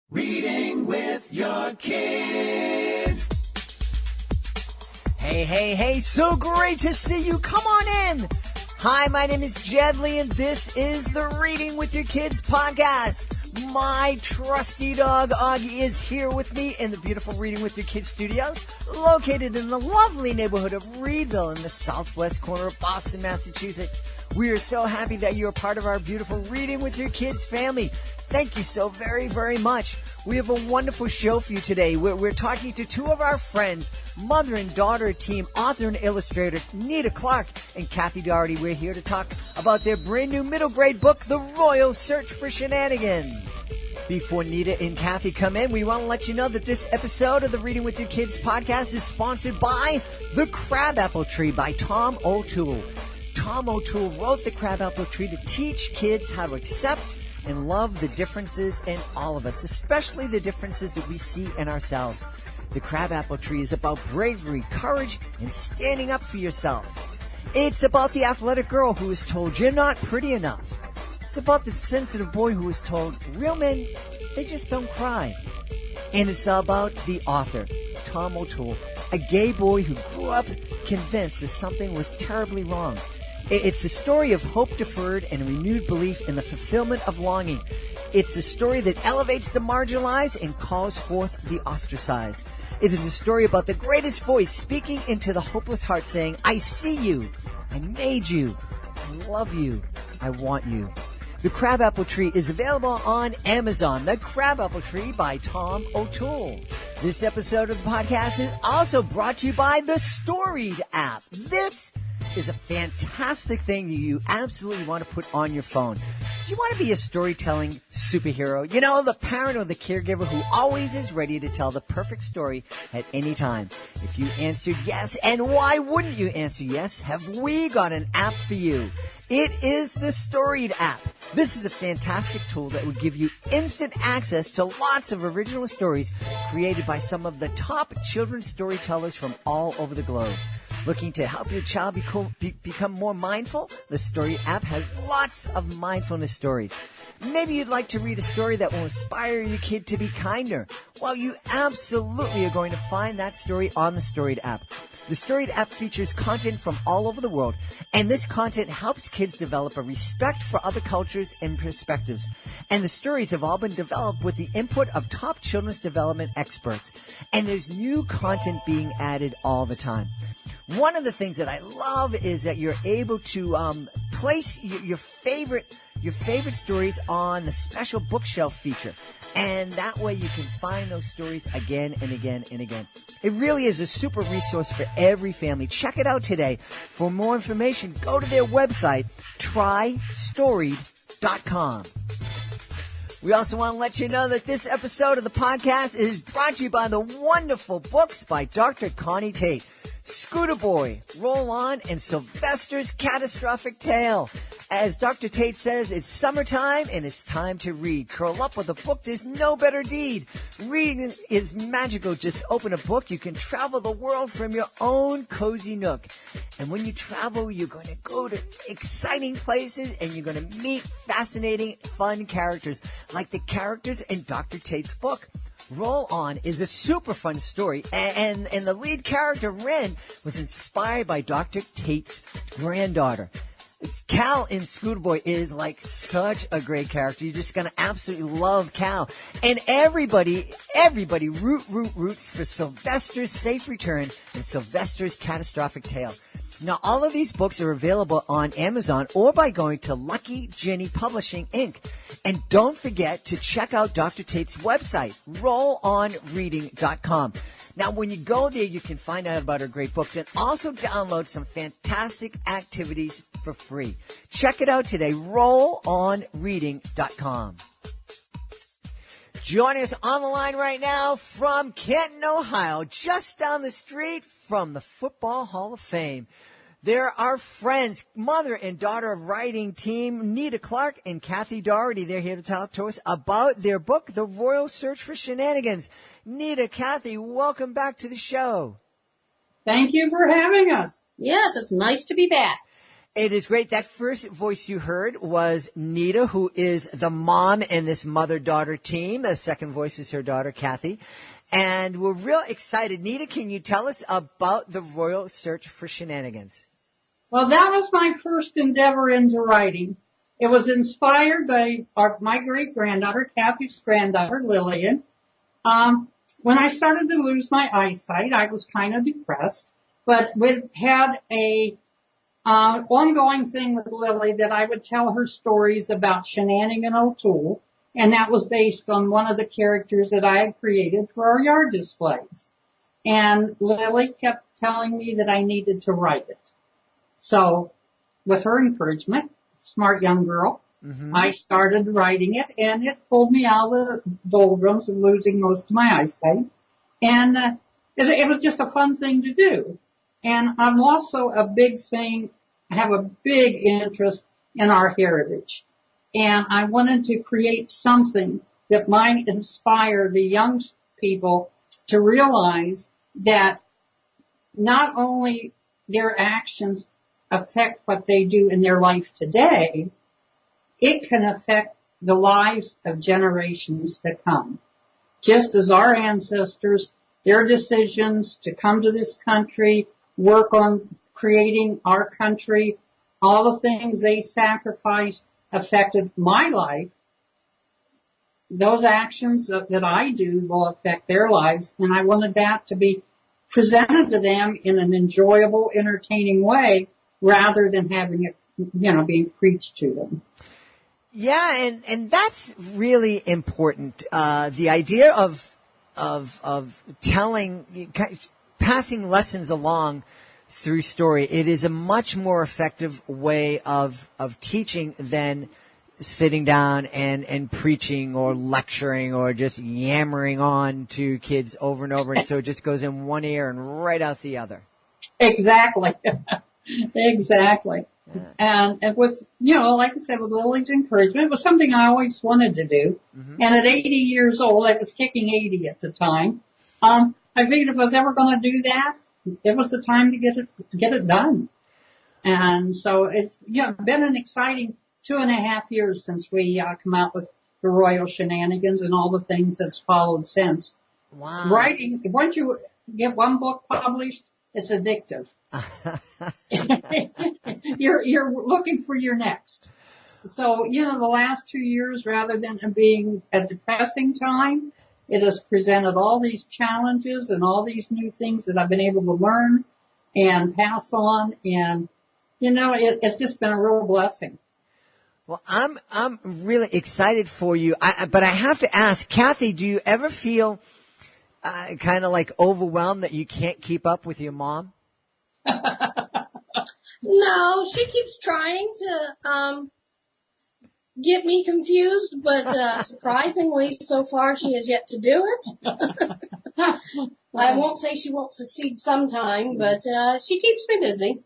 Reading with your kids. Hey, so great to see you. Come on in. Hi, my name is Jedley, and this is the Reading with Your Kids podcast. My trusty dog, Augie, is here with me in the beautiful Reading with Your Kids studios, located in the lovely neighborhood of Reedville in the southwest corner of Boston, Massachusetts. We are so happy that you're a part of our beautiful Reading with Your Kids family. Thank you so very, very much. We have a wonderful show for you today. We're talking to two of our friends, mother and daughter team, author and illustrator Nita Clark and Kathy Doherty. We're here to talk about their brand new middle grade book, The Royal Search for Shenanigans. Before Nita and Kathy come in, we want to let you know that this episode of the Reading with Your Kids podcast is sponsored by The Crabapple Tree by Tom O'Toole. Tom O'Toole wrote The Crabapple Tree to teach kids how to accept and love the differences in all of us, especially the differences that we see in ourselves. The Crabapple Tree is about bravery, courage, and standing up for yourself. It's about the athletic girl who is told you're not pretty enough. It's about the sensitive boy who is told real men, they just don't cry. And it's about the author, Tom O'Toole, a gay boy who grew up convinced that something was terribly wrong. It's a story of hope deferred and renewed belief in the fulfillment of longing. It's a story that elevates the marginalized and calls forth the ostracized. It is a story about the greatest voice speaking into the hopeless heart saying, I see you, I made you, I love you, I want you. The Crabapple Tree is available on Amazon. The Crabapple Tree by Tom O'Toole. This episode of the podcast is also brought to you by the Storied app. This is a fantastic thing you absolutely want to put on your phone. Do you want to be a storytelling superhero? You know, the parent or the caregiver who always is ready to tell the perfect story at any time. If you answered yes, and why wouldn't you answer yes, have we got an app for you. It is the Storied app. This is a fantastic tool that would give you instant access to lots of original stories created by some of the top children's storytellers from all over the globe. Looking to help your child become more mindful? The Story app has lots of mindfulness stories. Maybe you'd like to read a story that will inspire your kid to be kinder. Well, you absolutely are going to find that story on the Storied app. The Storied app features content from all over the world, and this content helps kids develop a respect for other cultures and perspectives. And the stories have all been developed with the input of top children's development experts. And there's new content being added all the time. One of the things that I love is that you're able to place your favorite stories on the special bookshelf feature. And that way you can find those stories again and again and again. It really is a super resource for every family. Check it out today. For more information, go to their website, trystoried.com. We also want to let you know that this episode of the podcast is brought to you by the wonderful books by Dr. Connie Tate. Scooter Boy, Roll On, and Sylvester's Catastrophic Tale. As Dr. Tate says, it's summertime and it's time to read. Curl up with a book, there's no better deed. Reading is magical. Just open a book. You can travel the world from your own cozy nook. And when you travel, you're going to go to exciting places and you're going to meet fascinating, fun characters, like the characters in Dr. Tate's book. Roll On is a super fun story, and the lead character, Ren, was inspired by Dr. Tate's granddaughter. Cal in Scooter Boy is like such a great character. You're just going to absolutely love Cal. And everybody roots for Sylvester's safe return and Sylvester's catastrophic tale. Now, all of these books are available on Amazon or by going to Lucky Jenny Publishing, Inc. And don't forget to check out Dr. Tate's website, rollonreading.com. Now, when you go there, you can find out about her great books and also download some fantastic activities for free. Check it out today, rollonreading.com. Joining us on the line right now from Canton, Ohio, just down the street from the Football Hall of Fame. They're our friends, mother and daughter of writing team, Nita Clark and Kathy Doherty. They're here to talk to us about their book, The Royal Search for Shenanigans. Nita, Kathy, welcome back to the show. Thank you for having us. Yes, it's nice to be back. It is great. That first voice you heard was Nita, who is the mom in this mother-daughter team. The second voice is her daughter, Kathy. And we're real excited. Nita, can you tell us about the Royal Search for Shenanigans? Well, that was my first endeavor into writing. It was inspired by my great-granddaughter, Kathy's granddaughter, Lillian. When I started to lose my eyesight, I was kind of depressed, but we had a ongoing thing with Lily that I would tell her stories about Shenanigan O'Toole, and that was based on one of the characters that I had created for our yard displays. And Lily kept telling me that I needed to write it. So, with her encouragement, smart young girl, I started writing it, and it pulled me out of the doldrums of losing most of my eyesight. And it was just a fun thing to do. And I'm also I have a big interest in our heritage. And I wanted to create something that might inspire the young people to realize that not only their actions affect what they do in their life today, it can affect the lives of generations to come. Just as our ancestors, their decisions to come to this country, work on creating our country, all the things they sacrificed affected my life. Those actions that I do will affect their lives, and I wanted that to be presented to them in an enjoyable, entertaining way rather than having it, being preached to them. Yeah, and that's really important. The idea of telling, passing lessons along through story, it is a much more effective way of teaching than sitting down and preaching or lecturing or just yammering on to kids over and over, and so it just goes in one ear and right out the other. Exactly. Exactly. Yeah. And with, like I said, with Lily's encouragement, it was something I always wanted to do. And at 80 years old, I was kicking 80 at the time. I figured if I was ever going to do that, it was the time to get it done. And so it's, been an exciting 2.5 years since we come out with the Royal Shenanigans and all the things that's followed since. Wow. Writing, once you get one book published, it's addictive. You're looking for your next. So, the last 2 years, rather than being a depressing time, it has presented all these challenges and all these new things that I've been able to learn and pass on. And, it's just been a real blessing. Well, I'm really excited for you. But I have to ask, Kathy, do you ever feel kind of like overwhelmed that you can't keep up with your mom? No, she keeps trying to get me confused, but surprisingly, so far she has yet to do it. I won't say she won't succeed sometime, but she keeps me busy.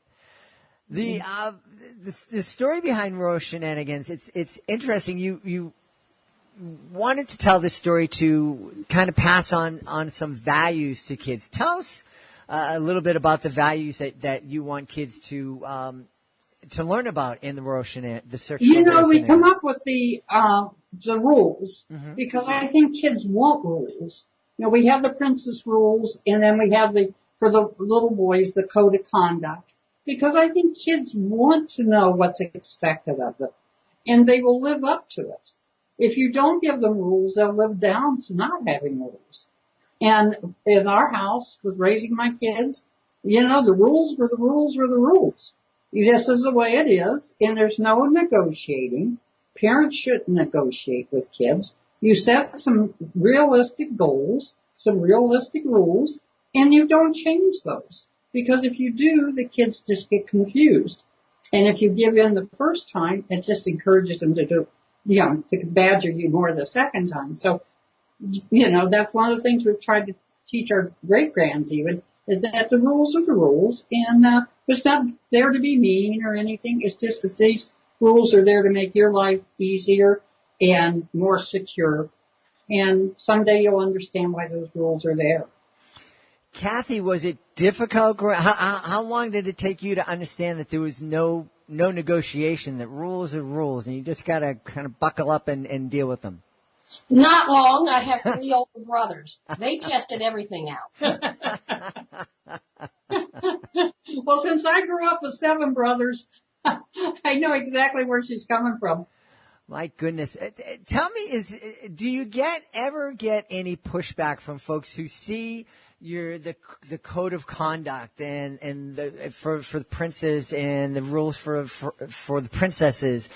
The story behind Royal Shenanigans, it's interesting. You wanted to tell this story to kind of pass on some values to kids. Tell us a little bit about the values that you want kids to learn about in the Royal Shenanigans, the search for Royal Shenanigans. We come up with the rules because I think kids want rules. We have the princess rules, and then we have for the little boys, the code of conduct. Because I think kids want to know what's expected of them, and they will live up to it. If you don't give them rules, they'll live down to not having rules. And in our house, with raising my kids, the rules were the rules were the rules. This is the way it is, and there's no negotiating. Parents shouldn't negotiate with kids. You set some realistic goals, some realistic rules, and you don't change those. Because if you do, the kids just get confused. And if you give in the first time, it just encourages them to to badger you more the second time. So, that's one of the things we've tried to teach our great-grands even, is that the rules are the rules. And it's not there to be mean or anything. It's just that these rules are there to make your life easier and more secure. And someday you'll understand why those rules are there. Kathy, was it difficult? How long did it take you to understand that there was no no negotiation, that rules are rules, and you just got to kind of buckle up and deal with them. Not long. I have 3 older brothers. They tested everything out. Well, since I grew up with 7 brothers, I know exactly where she's coming from. My goodness. Tell me, do you ever get any pushback from folks who see the code of conduct and for the princes and the rules for the princesses?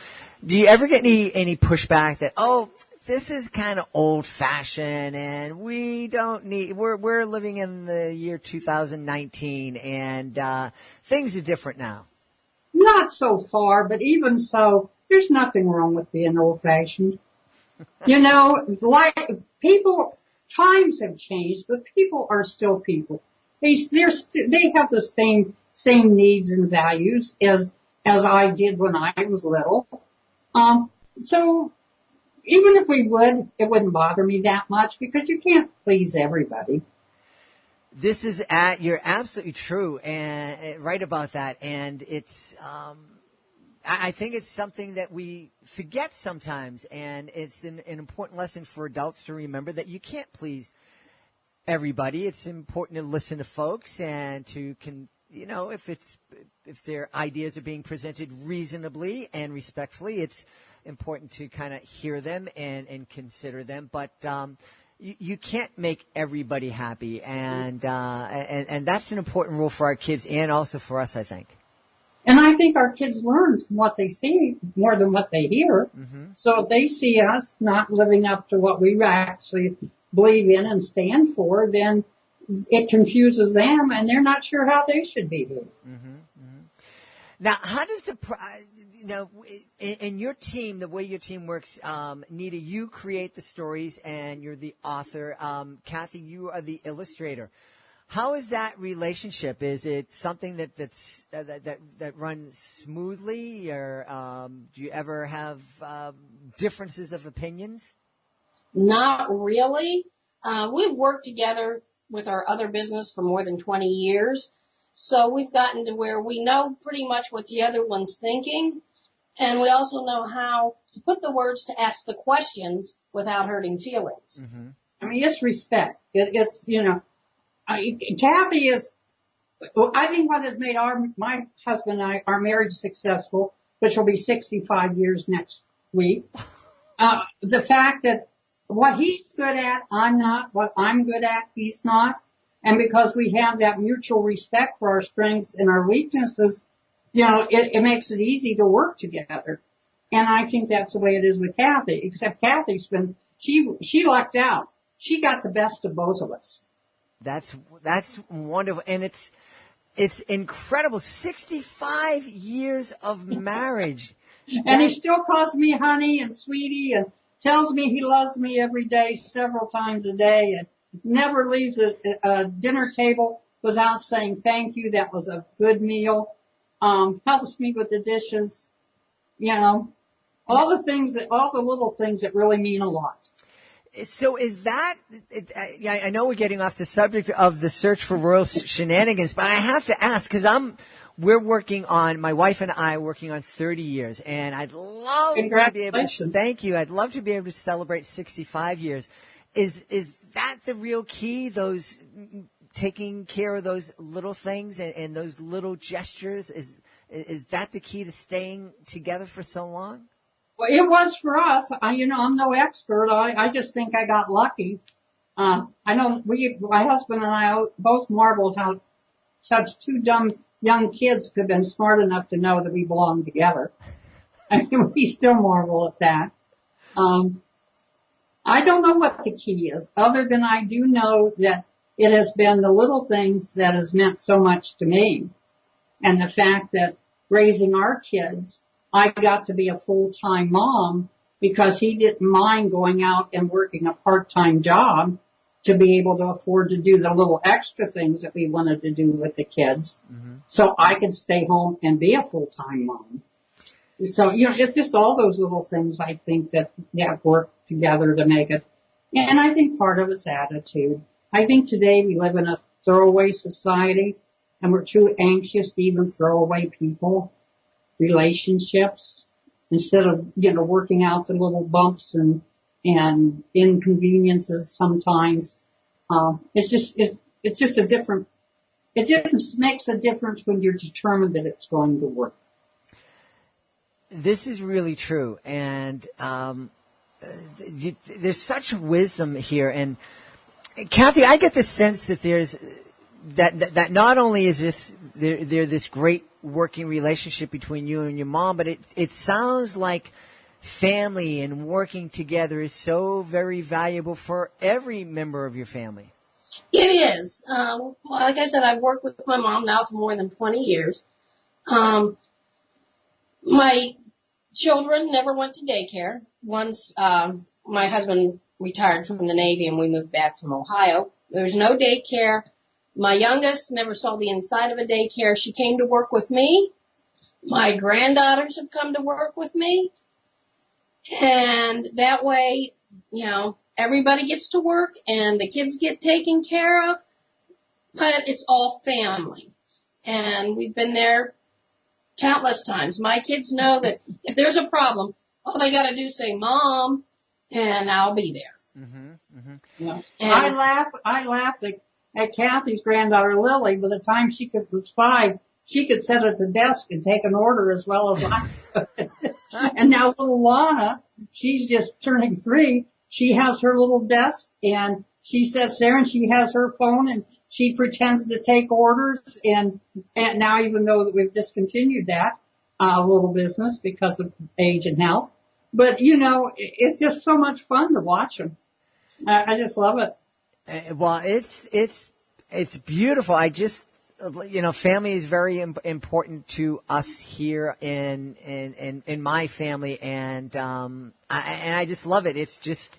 Do you ever get any pushback that, oh, this is kind of old fashioned and we don't need, we're living in the year 2019 and things are different now? Not so far, but even so, there's nothing wrong with being old-fashioned. You know, like people, times have changed, but people are still people. They have the same needs and values as I did when I was little. So even if we would, it wouldn't bother me that much because you can't please everybody. You're absolutely true and right about that. And it's, I think it's something that we forget sometimes, and it's an important lesson for adults to remember that you can't please everybody. It's important to listen to folks and if their ideas are being presented reasonably and respectfully, it's important to kind of hear them and consider them. But you can't make everybody happy, and that's an important rule for our kids and also for us, I think. And I think our kids learn from what they see more than what they hear. Mm-hmm. So if they see us not living up to what we actually believe in and stand for, then it confuses them and they're not sure how they should behave. Mm-hmm. Mm-hmm. Now, how does in your team, the way your team works, Nita, you create the stories and you're the author. Kathy, you are the illustrator. How is that relationship? Is it something that runs smoothly, or do you ever have differences of opinions? Not really. We've worked together with our other business for more than 20 years, so we've gotten to where we know pretty much what the other one's thinking, and we also know how to put the words to ask the questions without hurting feelings. Mm-hmm. I mean, it's respect. It's Kathy is, I think what has made my husband and I, our marriage successful, which will be 65 years next week, the fact that what he's good at, I'm not, what I'm good at, he's not. And because we have that mutual respect for our strengths and our weaknesses, it makes it easy to work together. And I think that's the way it is with Kathy, except Kathy's she lucked out. She got the best of both of us. That's wonderful, and it's incredible. 65 years of marriage, and he still calls me honey and sweetie, and tells me he loves me every day, several times a day, and never leaves a dinner table without saying thank you. That was a good meal. Helps me with the dishes. All the little things that really mean a lot. So is that, I know we're getting off the subject of the search for royal shenanigans, but I have to ask, because my wife and I are working on 30 years, and I'd love to be able to, thank you, I'd love to be able to celebrate 65 years. Is that the real key, those, taking care of those little things and those little gestures? Is that the key to staying together for so long? Well, it was for us. I'm no expert. I just think I got lucky. I know my husband and I both marveled how such 2 dumb young kids could have been smart enough to know that we belonged together. I mean, we still marvel at that. I don't know what the key is, other than I do know that it has been the little things that has meant so much to me. And the fact that raising our kids, I got to be a full-time mom because he didn't mind going out and working a part-time job to be able to afford to do the little extra things that we wanted to do with the kids. Mm-hmm. So I could stay home and be a full-time mom. So, it's just all those little things I think that work together to make it. And I think part of it's attitude. I think today we live in a throwaway society and we're too anxious to even throw away people. relationships instead of, working out the little bumps and inconveniences sometimes. It's just a different, it just makes a difference when you're determined that it's going to work. This is really true. And, there's such wisdom here. And Kathy, I get the sense that there's, that not only is there this great working relationship between you and your mom, but it sounds like family and working together is so very valuable for every member of your family. It is. Like I said, I've worked with my mom now for more than 20 years. My children never went to daycare. Once my husband retired from the Navy and we moved back from Ohio, there's no daycare. My youngest never saw the inside of a daycare. She came to work with me. My granddaughters have come to work with me. And that way, everybody gets to work and the kids get taken care of, but it's all family. And we've been there countless times. My kids know that if there's a problem, all they got to do is say, Mom, and I'll be there. Mm-hmm, mm-hmm. Yeah. I laugh at Kathy's granddaughter Lily. By the time was 5, she could sit at the desk and take an order as well as I could. And now little Lana, she's just turning 3. She has her little desk and she sits there and she has her phone and she pretends to take orders. And now, even though that we've discontinued that little business because of age and health, but it's just so much fun to watch them. I just love it. Well, it's beautiful. I just, family is very important to us here in my family, and I just love it. It's just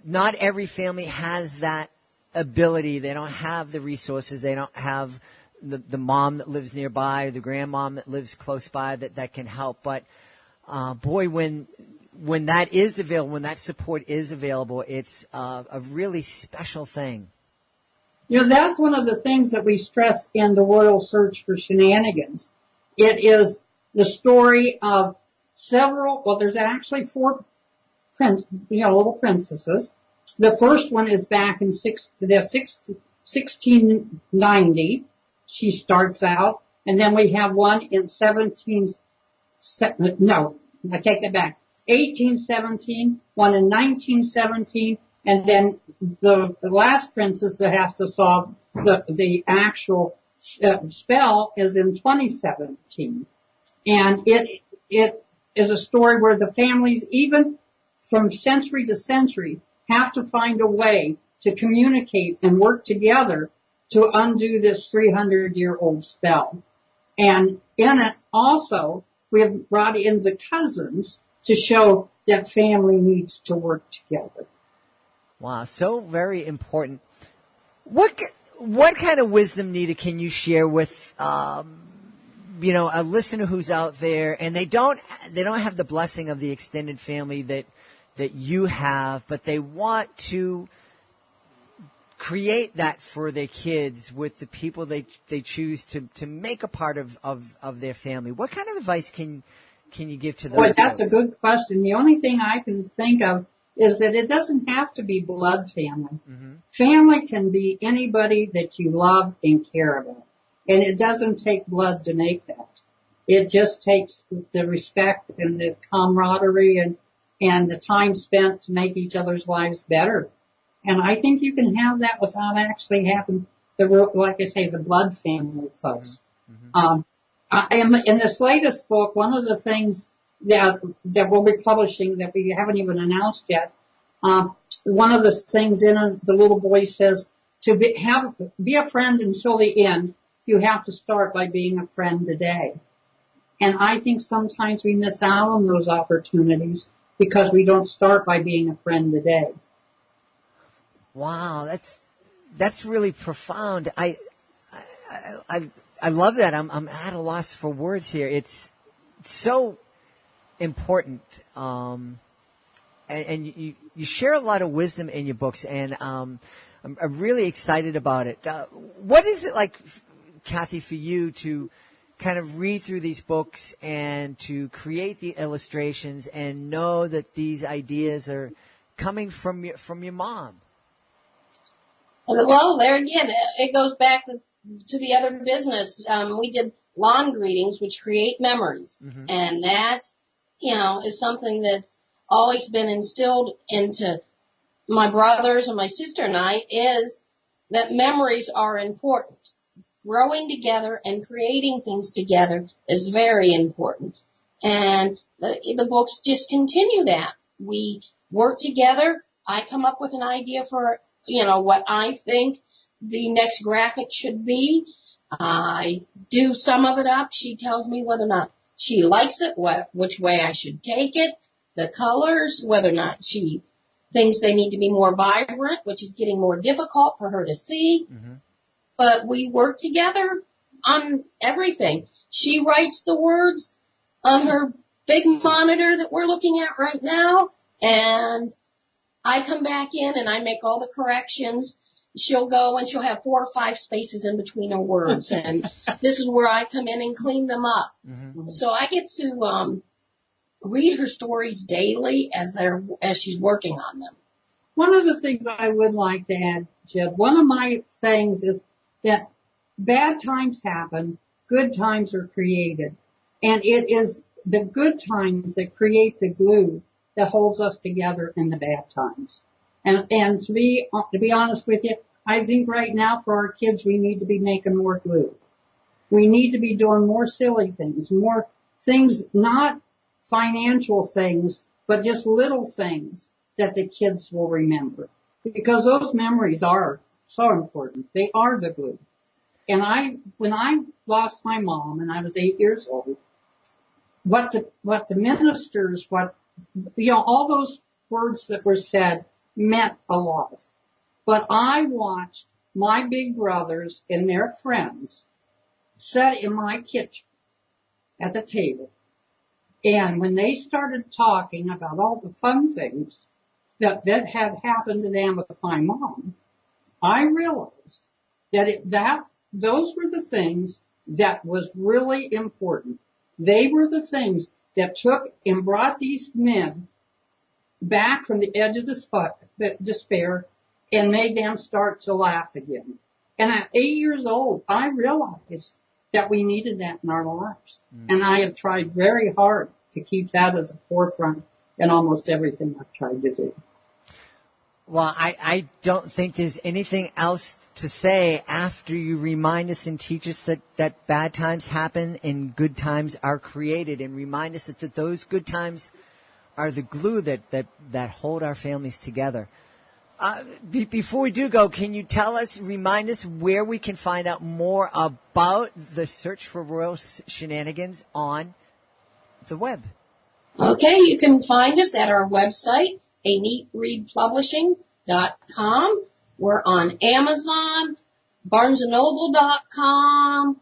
not every family has that ability. They don't have the resources. They don't have the mom that lives nearby or the grandmom that lives close by that can help. But boy, when that is available, when that support is available, it's a really special thing. That's one of the things that we stress in the Royal Search for Shenanigans. It is the story of there's actually 4 little princesses. The first one is back in 1690. She starts out. And then we have one in 1817, one in 1917, and then the last princess that has to solve the actual spell is in 2017. And it is a story where the families, even from century to century, have to find a way to communicate and work together to undo this 300-year-old spell. And in it also, we have brought in the cousins to show that family needs to work together. Wow, so very important. What kind of wisdom, Nita, can you share with a listener who's out there and they don't have the blessing of the extended family that you have, but they want to create that for their kids with the people they choose to make a part of their family? What kind of advice can you give to those? Boy, that's a good question. The only thing I can think of is that it doesn't have to be blood family. Mm-hmm. Family can be anybody that you love and care about. And it doesn't take blood to make that. It just takes the respect and the camaraderie and the time spent to make each other's lives better. And I think you can have that without actually having the blood family close. Mm-hmm. In this latest book, one of the things that we'll be publishing that we haven't even announced yet, one of the things in it, the little boy says, to be a friend until the end, you have to start by being a friend today. And I think sometimes we miss out on those opportunities because we don't start by being a friend today. Wow, that's really profound. I love that. I'm at a loss for words here. It's so important. And you share a lot of wisdom in your books, and I'm really excited about it. What is it like, Kathy, for you to kind of read through these books and to create the illustrations and know that these ideas are coming from your mom? Well, there again, it goes back to the other business. We did lawn greetings, which create memories. Mm-hmm. And that, is something that's always been instilled into my brothers and my sister and I, is that memories are important. Growing together and creating things together is very important. And the books just continue that. We work together. I come up with an idea for, what I think the next graphic should be. I do some of it up. She tells me whether or not she likes it, which way I should take it, the colors, whether or not she thinks they need to be more vibrant, which is getting more difficult for her to see. Mm-hmm. But we work together on everything. She writes the words on her big monitor that we're looking at right now, and I come back in and I make all the corrections. She'll go and she'll have 4 or 5 spaces in between her words, and this is where I come in and clean them up. Mm-hmm. So I get to read her stories daily as she's working on them. One of the things I would like to add, Jed, one of my sayings is that bad times happen, good times are created. And it is the good times that create the glue that holds us together in the bad times. And to be honest with you, I think right now for our kids, we need to be making more glue. We need to be doing more silly things, more things, not financial things, but just little things that the kids will remember. Because those memories are so important. They are the glue. And when I lost my mom and I was 8 years old, what the ministers, all those words that were said meant a lot. But I watched my big brothers and their friends sit in my kitchen at the table. And when they started talking about all the fun things that had happened to them with my mom, I realized that those were the things that was really important. They were the things that took and brought these men back from the edge of despair and made them start to laugh again. And at 8 years old, I realized that we needed that in our lives. Mm. And I have tried very hard to keep that as a forefront in almost everything I've tried to do. Well, I don't think there's anything else to say after you remind us and teach us that bad times happen and good times are created, and remind us that those good times are the glue that hold our families together. Before we do go, can you remind us where we can find out more about the Search for Royal Shenanigans on the web? Okay, you can find us at our website, aneatreadpublishing.com. We're on Amazon, BarnesandNoble.com,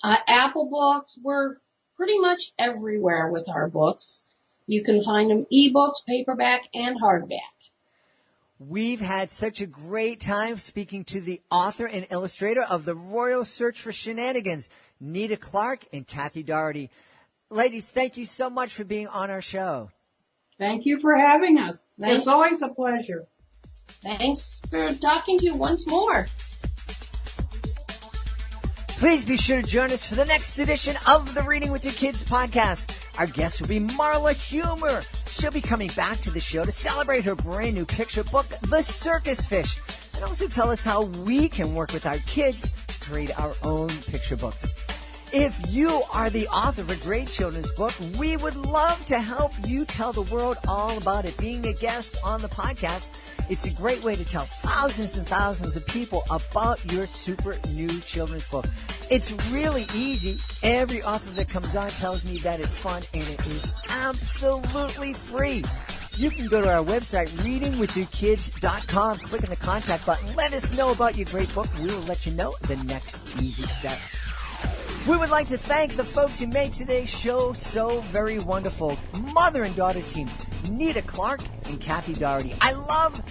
Apple Books. We're pretty much everywhere with our books. You can find them ebooks, paperback, and hardback. We've had such a great time speaking to the author and illustrator of The Royal Search for Shenanigans, Nita Clark and Kathy Doherty. Ladies, thank you so much for being on our show. Thank you for having us. It's always a pleasure. Thanks for talking to you once more. Please be sure to join us for the next edition of the Reading with Your Kids podcast. Our guest will be Marla Humer. She'll be coming back to the show to celebrate her brand new picture book, The Circus Fish, and also tell us how we can work with our kids to create our own picture books. If you are the author of a great children's book, we would love to help you tell the world all about it. Being a guest on the podcast, it's a great way to tell thousands and thousands of people about your super new children's book. It's really easy. Every author that comes on tells me that it's fun, and it is absolutely free. You can go to our website, readingwithyourkids.com, click on the contact button, let us know about your great book. We will let you know the next easy steps. We would like to thank the folks who made today's show so very wonderful. Mother and daughter team, Nita Clark and Kathy Doherty. I love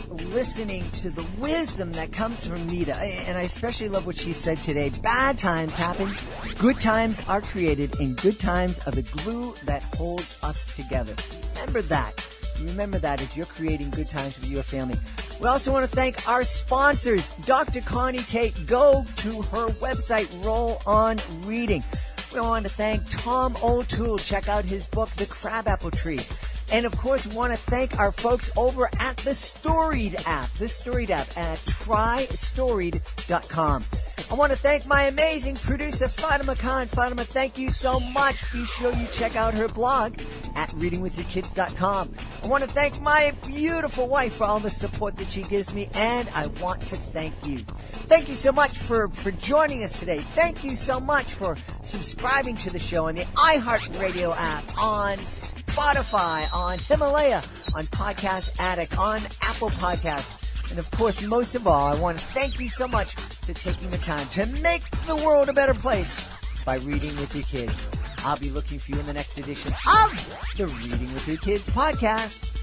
listening to the wisdom that comes from Nita. And I especially love what she said today. Bad times happen, good times are created, and good times are the glue that holds us together. Remember that. Remember that as you're creating good times with your family. We also want to thank our sponsors. Dr. Connie Tate, go to her website, Roll On Reading. We want to thank Tom O'Toole. Check out his book, The Crabapple Tree. And, of course, we want to thank our folks over at the Storied app at trystoried.com. I want to thank my amazing producer, Fatima Khan. Fatima, thank you so much. Be sure you check out her blog at readingwithyourkids.com. I want to thank my beautiful wife for all the support that she gives me, and I want to thank you. Thank you so much for joining us today. Thank you so much for subscribing to the show on the iHeartRadio app, on Spotify, on Himalaya, on Podcast Addict, on Apple Podcasts. And, of course, most of all, I want to thank you so much for taking the time to make the world a better place by reading with your kids. I'll be looking for you in the next edition of the Reading with Your Kids podcast.